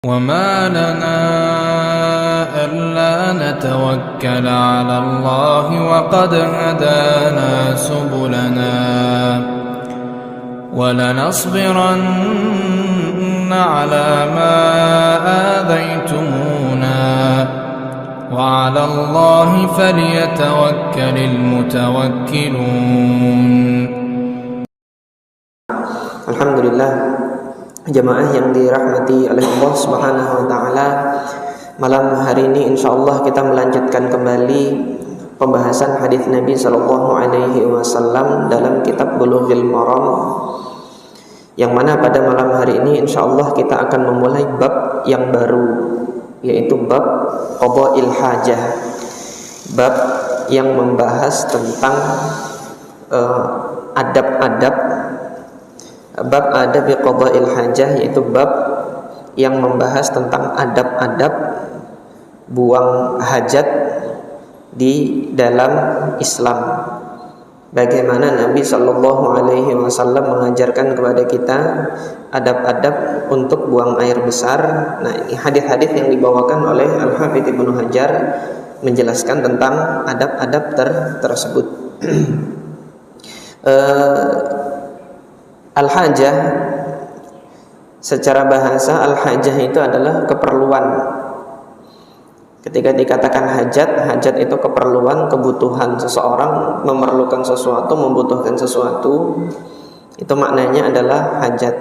وما لنا ألا نتوكل على الله وقد هدانا سبلنا ولنصبرن على ما آذيتمونا وعلى الله فليتوكل المتوكلون. Alhamdulillah, jamaah yang dirahmati oleh Allah Subhanahu wa taala, malam hari ini insyaallah kita melanjutkan kembali pembahasan hadis Nabi sallallahu alaihi wasallam dalam kitab Bulughul Maram, yang mana pada malam hari ini insyaallah kita akan memulai bab yang baru, yaitu bab qada'il hajah, bab yang membahas tentang adab-adab, bab adab qada'il hajah, yaitu bab yang membahas tentang adab-adab buang hajat di dalam Islam. Bagaimana Nabi Shallallahu Alaihi Wasallam mengajarkan kepada kita adab-adab untuk buang air besar. Nah, ini hadis-hadis yang dibawakan oleh Al-Hafidz Ibnu Hajar menjelaskan tentang adab-adab tersebut. Al-hajah, secara bahasa al-hajah itu adalah keperluan. Ketika dikatakan hajat itu keperluan, kebutuhan seseorang, memerlukan sesuatu, membutuhkan sesuatu, itu maknanya adalah hajat.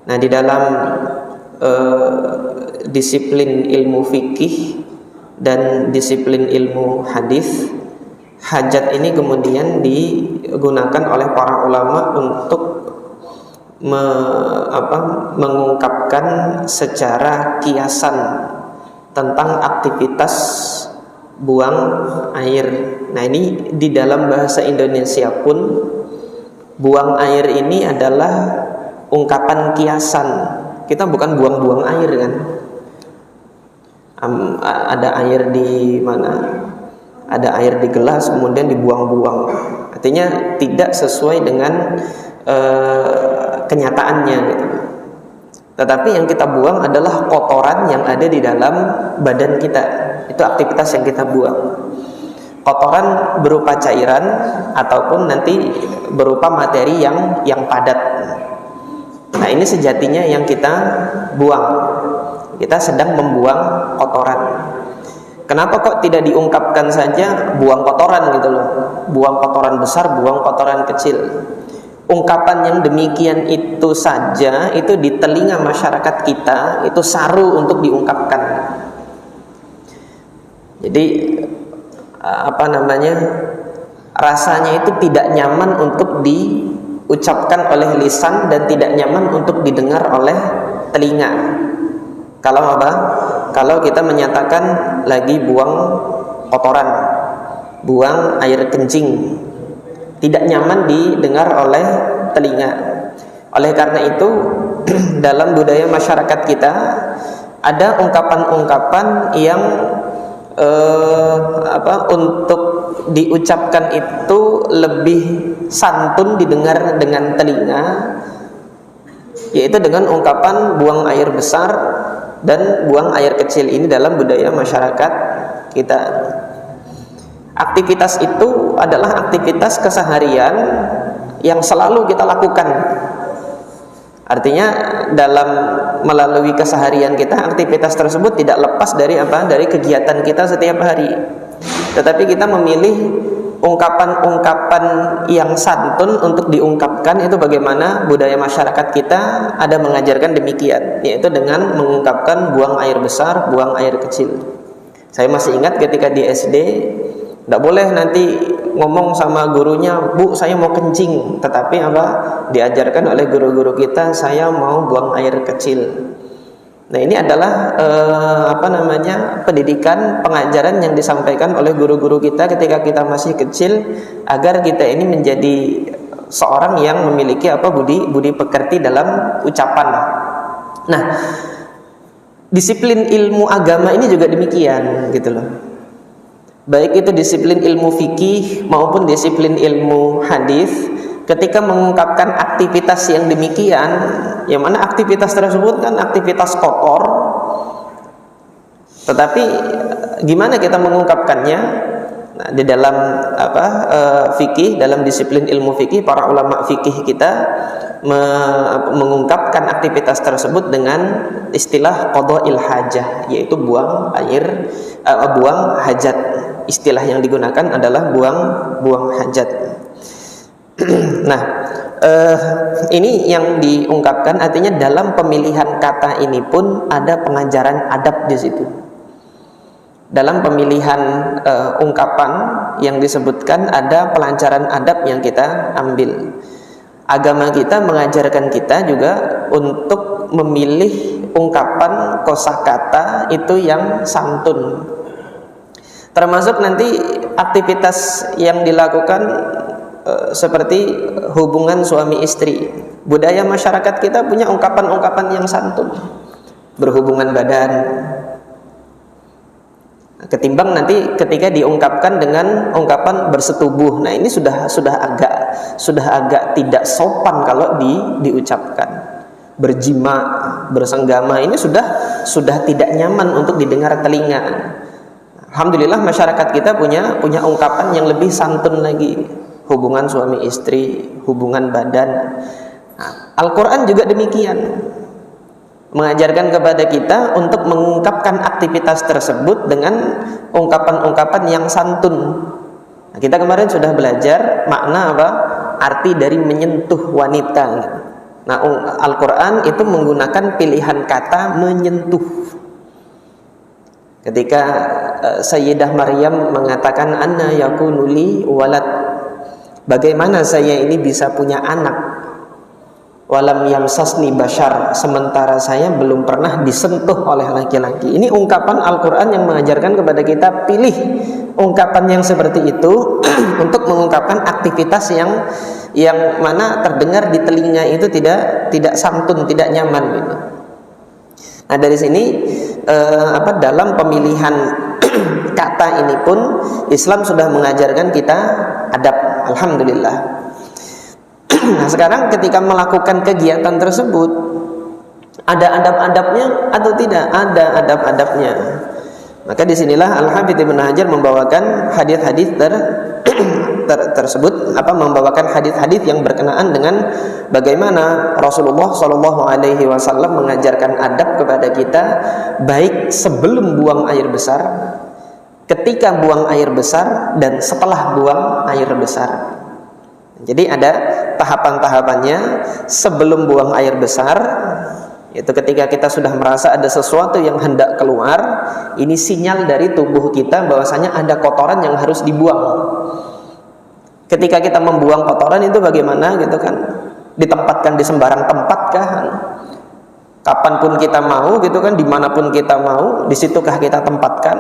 Nah, di dalam disiplin ilmu fikih dan disiplin ilmu hadis, hajat ini kemudian digunakan oleh para ulama untuk mengungkapkan secara kiasan tentang aktivitas buang air. Nah, ini di dalam bahasa Indonesia pun buang air ini adalah ungkapan kiasan. Kita bukan buang-buang air kan. Ada air di mana? Ada air di gelas kemudian dibuang-buang. Artinya tidak sesuai dengan kenyataannya gitu. Tetapi yang kita buang adalah kotoran yang ada di dalam badan kita. Itu aktivitas yang kita buang. Kotoran berupa cairan ataupun nanti berupa materi yang padat. Nah, ini sejatinya yang kita buang. Kita sedang membuang kotoran. Kenapa kok tidak diungkapkan saja buang kotoran gitu loh? Buang kotoran besar, buang kotoran kecil. Ungkapan yang demikian itu saja, itu di telinga masyarakat kita itu saru untuk diungkapkan. Jadi rasanya itu tidak nyaman untuk diucapkan oleh lisan dan tidak nyaman untuk didengar oleh telinga. Kalau kalau kita menyatakan lagi buang kotoran, buang air kencing, tidak nyaman didengar oleh telinga. Oleh karena itu dalam budaya masyarakat kita ada ungkapan-ungkapan yang untuk diucapkan itu lebih santun didengar dengan telinga, yaitu dengan ungkapan buang air besar dan buang air kecil. Ini dalam budaya masyarakat kita. Aktivitas itu adalah aktivitas keseharian yang selalu kita lakukan. Artinya melalui keseharian kita, aktivitas tersebut tidak lepas dari dari kegiatan kita setiap hari. Tetapi kita memilih ungkapan-ungkapan yang santun untuk diungkapkan. Itu bagaimana budaya masyarakat kita ada mengajarkan demikian, yaitu dengan mengungkapkan buang air besar, buang air kecil. Saya masih ingat ketika di SD, tidak boleh nanti ngomong sama gurunya, "Bu, saya mau kencing." Tetapi diajarkan oleh guru-guru kita, saya mau buang air kecil. Nah, ini adalah pendidikan, pengajaran yang disampaikan oleh guru-guru kita ketika kita masih kecil, agar kita ini menjadi seorang yang memiliki budi pekerti dalam ucapan. Nah, disiplin ilmu agama ini juga demikian gitu loh. Baik itu disiplin ilmu fikih maupun disiplin ilmu hadis, ketika mengungkapkan aktivitas yang demikian, yang mana aktivitas tersebut kan aktivitas kotor, tetapi gimana kita mengungkapkannya? Nah, di dalam fikih, dalam disiplin ilmu fikih, para ulama fikih kita mengungkapkan aktivitas tersebut dengan istilah qada'il hajah, yaitu buang air, buang hajat. Istilah yang digunakan adalah buang hajat. Nah, ini yang diungkapkan, artinya dalam pemilihan kata ini pun ada pengajaran adab di situ. Dalam pemilihan ungkapan yang disebutkan ada pelajaran adab yang kita ambil. Agama kita mengajarkan kita juga untuk memilih ungkapan kosakata itu yang santun. Termasuk nanti aktivitas yang dilakukan seperti hubungan suami istri. Budaya masyarakat kita punya ungkapan-ungkapan yang santun. Berhubungan badan. Ketimbang nanti ketika diungkapkan dengan ungkapan bersetubuh. Nah, ini sudah agak tidak sopan kalau diucapkan. Berjima, bersenggama, ini sudah tidak nyaman untuk didengar telinga. Alhamdulillah masyarakat kita punya ungkapan yang lebih santun lagi. Hubungan suami istri, hubungan badan. Nah, Al-Quran juga demikian, mengajarkan kepada kita untuk mengungkapkan aktivitas tersebut dengan ungkapan-ungkapan yang santun. Nah, kita kemarin sudah belajar makna apa? Arti dari menyentuh wanita. Nah, Al-Quran itu menggunakan pilihan kata menyentuh. Ketika Sayyidah Maryam mengatakan anna yakunu li walad, bagaimana saya ini bisa punya anak? Walam yamsasni bashar, sementara saya belum pernah disentuh oleh laki-laki. Ini ungkapan Al-Quran yang mengajarkan kepada kita pilih ungkapan yang seperti itu untuk mengungkapkan aktivitas yang mana terdengar di telinga itu tidak santun, tidak nyaman gitu. Nah, dari sini dalam pemilihan kata ini pun Islam sudah mengajarkan kita adab. Alhamdulillah. Nah, sekarang ketika melakukan kegiatan tersebut, ada adab-adabnya atau tidak? Ada adab-adabnya. Maka disinilah Al-Hafidz Ibnu Hajar membawakan hadis-hadis tersebut, membawakan hadis-hadis yang berkenaan dengan bagaimana Rasulullah SAW mengajarkan adab kepada kita, baik sebelum buang air besar, ketika buang air besar, dan setelah buang air besar. Jadi ada tahapan-tahapannya. Sebelum buang air besar, itu ketika kita sudah merasa ada sesuatu yang hendak keluar, ini sinyal dari tubuh kita bahwasanya ada kotoran yang harus dibuang. Ketika kita membuang kotoran itu bagaimana gitu kan? Ditempatkan di sembarang tempat kah? Kapanpun kita mau gitu kan, dimanapun kita mau, disitukah kita tempatkan?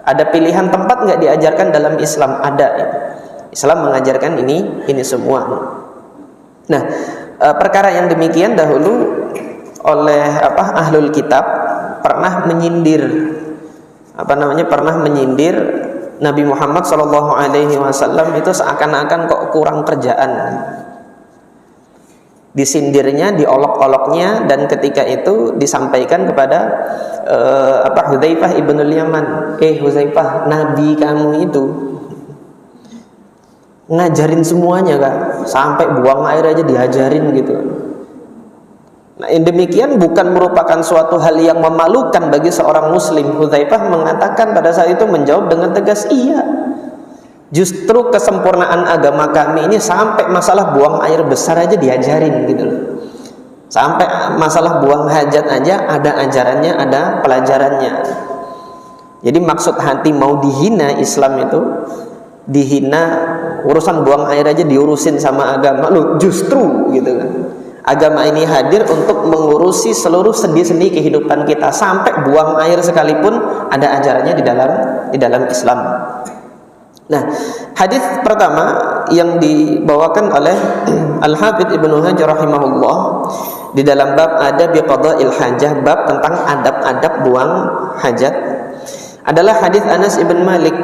Ada pilihan tempat nggak diajarkan dalam Islam? Ada. Islam mengajarkan ini semua. Nah, perkara yang demikian dahulu oleh ahlul kitab pernah menyindir Nabi Muhammad SAW itu seakan-akan kok kurang kerjaan. Disindirnya, diolok-oloknya, dan ketika itu disampaikan kepada Hudzaifah ibnul Yaman. Hudzaifah, Nabi kamu itu ngajarin semuanya kan, sampai buang air aja diajarin gitu. Nah, demikian bukan merupakan suatu hal yang memalukan bagi seorang muslim. Hudzaifah mengatakan pada saat itu, menjawab dengan tegas, iya, justru kesempurnaan agama kami ini sampai masalah buang air besar aja diajarin gitu loh. Sampai masalah buang hajat aja ada ajarannya, ada pelajarannya. Jadi maksud hati mau dihina Islam itu, dihina urusan buang air aja diurusin sama agama. Loh, justru gitu kan, agama ini hadir untuk mengurusi seluruh sendi-sendi kehidupan kita, sampai buang air sekalipun ada ajarannya di dalam Islam. Nah, hadis pertama yang dibawakan oleh Al-Hafidz Ibnu Hajar rahimahullah di dalam bab adab qada'il hajah, bab tentang adab-adab buang hajat, adalah hadis Anas ibn Malik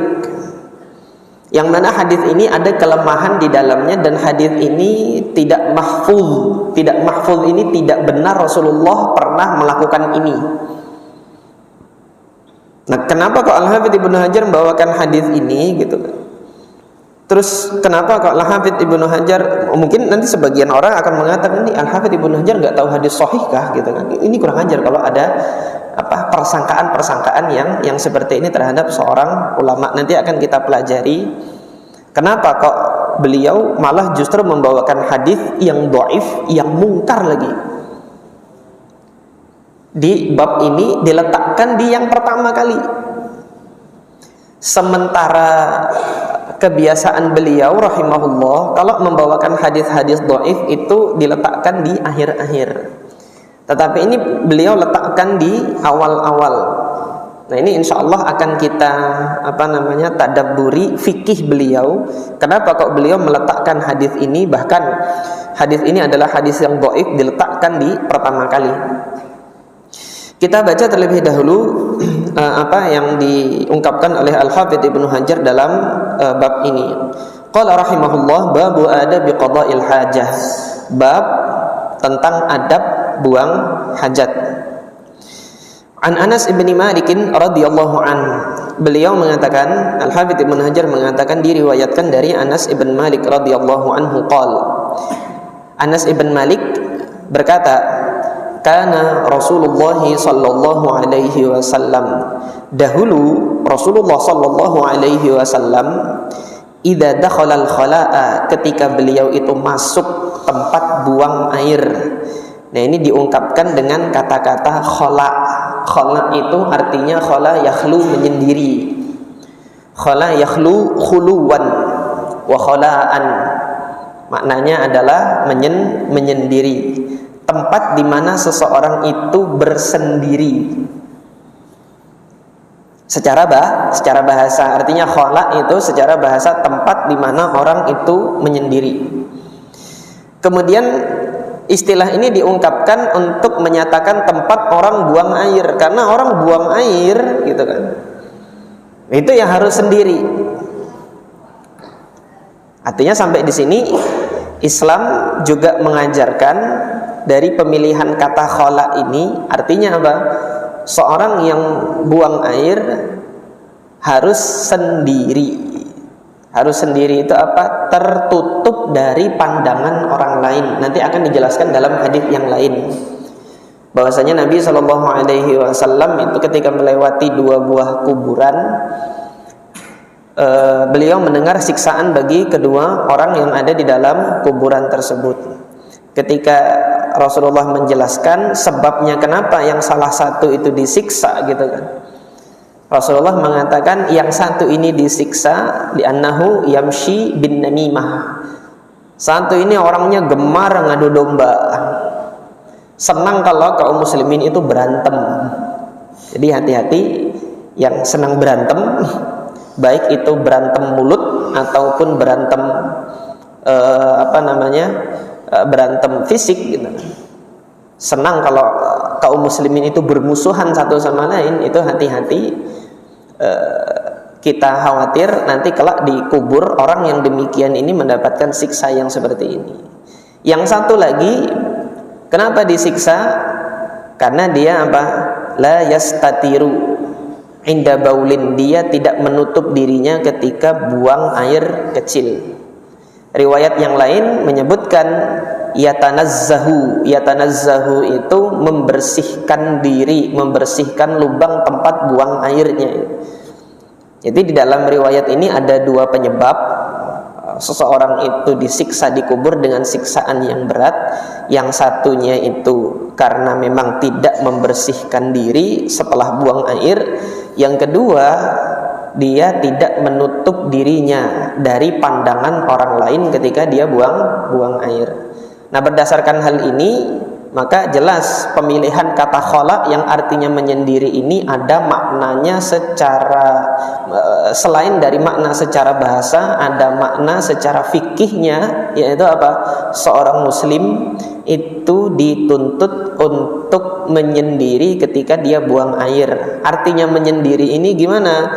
Yang mana hadis ini ada kelemahan di dalamnya dan hadis ini tidak mahfuz. Tidak mahfuz ini tidak benar Rasulullah pernah melakukan ini. Nah, kenapa kok Al-Hafidz Ibnu Hajar membawakan hadis ini gitu? Terus kenapa kok Al-Hafidz Ibnu Hajar, mungkin nanti sebagian orang akan mengatakan ini Al-Hafidz Ibnu Hajar nggak tahu hadis sahihkah gitu kan? Ini kurang ajar kalau ada persangkaan yang seperti ini terhadap seorang ulama. Nanti akan kita pelajari kenapa kok beliau malah justru membawakan hadis yang dhaif, yang mungkar lagi. Di bab ini diletakkan di yang pertama kali. Sementara kebiasaan beliau rahimahullah kalau membawakan hadis-hadis dhaif itu diletakkan di akhir-akhir. Tetapi ini beliau letakkan di awal-awal. Nah, ini insya Allah akan kita tadabburi fikih beliau. Kenapa kok beliau meletakkan hadis ini, bahkan hadis ini adalah hadis yang dhaif diletakkan di pertama kali. Kita baca terlebih dahulu apa yang diungkapkan oleh Al-Hafidz Ibnu Hajar dalam bab ini. Qala rahimahullah babu adab qada'il hajah. Bab tentang adab buang hajat. An Anas ibn Malik radhiyallahu an. Beliau mengatakan, Al-Hafidz Ibnu Hajar mengatakan, diriwayatkan dari Anas ibn Malik radhiyallahu anhu qala. Anas ibn Malik berkata, kana Rasulullah sallallahu alaihi wasallam, dahulu Rasulullah sallallahu alaihi wasallam, idza dakhala al-khala'a, ketika beliau itu masuk tempat buang air. Nah, ini diungkapkan dengan kata-kata khala. Khala itu artinya khala yakhlu, menyendiri. Khala yakhlu khuluwan wa khala'an. Maknanya adalah menyendiri. Tempat di mana seseorang itu bersendiri. Secara bahasa artinya khala itu secara bahasa tempat di mana orang itu menyendiri. Kemudian istilah ini diungkapkan untuk menyatakan tempat orang buang air, karena orang buang air gitu kan, itu yang harus sendiri. Artinya sampai di sini Islam juga mengajarkan dari pemilihan kata khala ini artinya apa? Seorang yang buang air harus sendiri. Harus sendiri itu apa? Tertutup dari pandangan orang lain. Nanti akan dijelaskan dalam hadis yang lain. Bahwasanya Nabi Shallallahu Alaihi Wasallam itu ketika melewati dua buah kuburan, beliau mendengar siksaan bagi kedua orang yang ada di dalam kuburan tersebut. Ketika Rasulullah menjelaskan sebabnya kenapa yang salah satu itu disiksa gitu kan. Rasulullah mengatakan yang satu ini disiksa li'annahu yamshi bin namimah. Satu ini orangnya gemar ngadu domba. Senang kalau kaum muslimin itu berantem. Jadi hati-hati yang senang berantem, baik itu berantem mulut ataupun berantem berantem fisik gitu. Senang kalau kaum muslimin itu bermusuhan satu sama lain, itu hati-hati. Kita khawatir nanti kelak dikubur orang yang demikian ini mendapatkan siksa yang seperti ini. Yang satu lagi, kenapa disiksa? Karena dia apa? La yastatiru inda baulin, dia tidak menutup dirinya ketika buang air kecil. Riwayat yang lain menyebutkan yatanazzahu itu membersihkan diri, membersihkan lubang tempat buang airnya. Jadi di dalam riwayat ini ada dua penyebab seseorang itu disiksa, dikubur dengan siksaan yang berat. Yang satunya itu karena memang tidak membersihkan diri setelah buang air. Yang kedua, dia tidak menutup dirinya dari pandangan orang lain ketika dia buang air. Nah, berdasarkan hal ini, maka jelas pemilihan kata khala yang artinya menyendiri ini ada maknanya secara selain dari makna secara bahasa, ada makna secara fikihnya, yaitu apa? Seorang muslim itu dituntut untuk menyendiri ketika dia buang air. Artinya menyendiri ini gimana?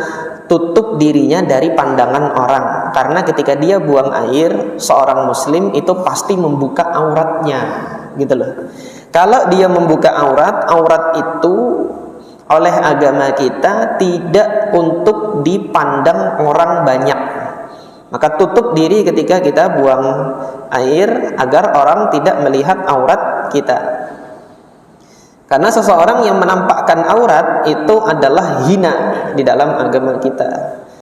tutup dirinya dari pandangan orang. Karena ketika dia buang air, seorang muslim itu pasti membuka auratnya, gitu loh. Kalau dia membuka aurat itu oleh agama kita tidak untuk dipandang orang banyak. Maka tutup diri ketika kita buang air agar orang tidak melihat aurat kita. Karena seseorang yang menampakkan aurat itu adalah hina di dalam agama kita.